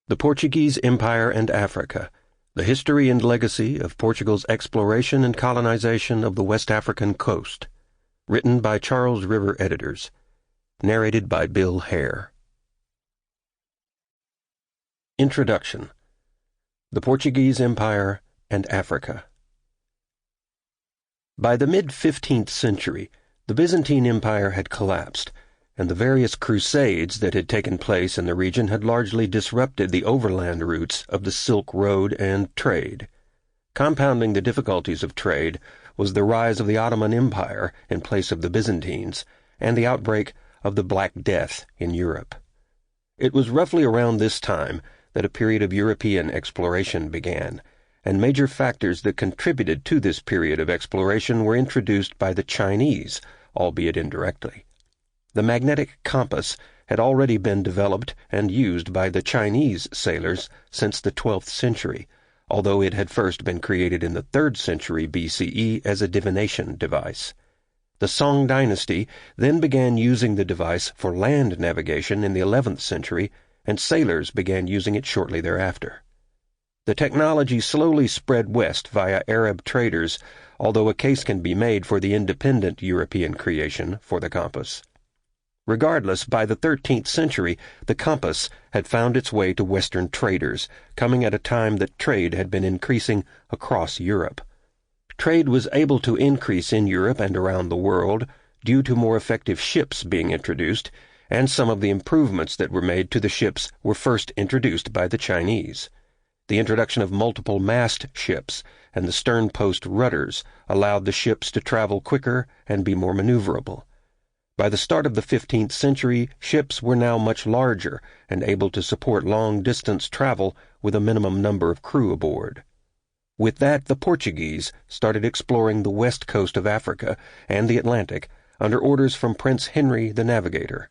The Portuguese Empire and Africa, the history and legacy of Portugal's exploration and colonization of the West African coast. Written by Charles River Editors. Narrated by Bill Hare. Introduction. The Portuguese Empire and Africa. By the mid-15th century, the Byzantine Empire had collapsed, and the various Crusades that had taken place in the region had largely disrupted the overland routes of the Silk Road and trade. Compounding the difficulties of trade was the rise of the Ottoman Empire in place of the Byzantines, and the outbreak of the Black Death in Europe. It was roughly around this time that a period of European exploration began, and major factors that contributed to this period of exploration were introduced by the Chinese, albeit indirectly. The magnetic compass had already been developed and used by the Chinese sailors since the 12th century, although it had first been created in the 3rd century BCE as a divination device. The Song Dynasty then began using the device for land navigation in the 11th century, and sailors began using it shortly thereafter. The technology slowly spread west via Arab traders, although a case can be made for the independent European creation for the compass. Regardless, by the 13th century, the compass had found its way to Western traders, coming at a time that trade had been increasing across Europe. Trade was able to increase in Europe and around the world due to more effective ships being introduced, and some of the improvements that were made to the ships were first introduced by the Chinese. The introduction of multiple mast ships and the stern-post rudders allowed the ships to travel quicker and be more maneuverable. By the start of the 15th century, ships were now much larger and able to support long-distance travel with a minimum number of crew aboard. With that, the Portuguese started exploring the west coast of Africa and the Atlantic under orders from Prince Henry the Navigator.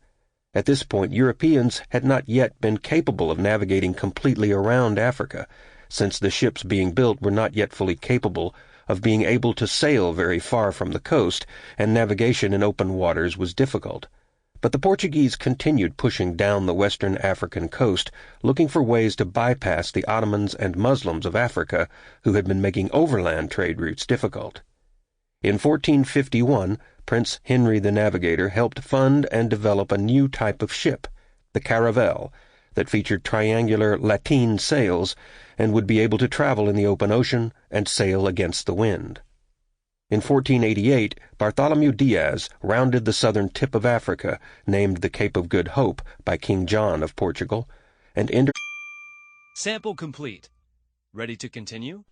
At this point, Europeans had not yet been capable of navigating completely around Africa, since the ships being built were not yet fully capable of being able to sail very far from the coast, and navigation in open waters was difficult. But the Portuguese continued pushing down the western African coast, looking for ways to bypass the Ottomans and Muslims of Africa, who had been making overland trade routes difficult. In 1451, Prince Henry the Navigator helped fund and develop a new type of ship, the caravel, that featured triangular lateen sails and would be able to travel in the open ocean and sail against the wind. In 1488, Bartholomew Diaz rounded the southern tip of Africa, named the Cape of Good Hope by King John of Portugal, and entered. Sample complete. Ready to continue?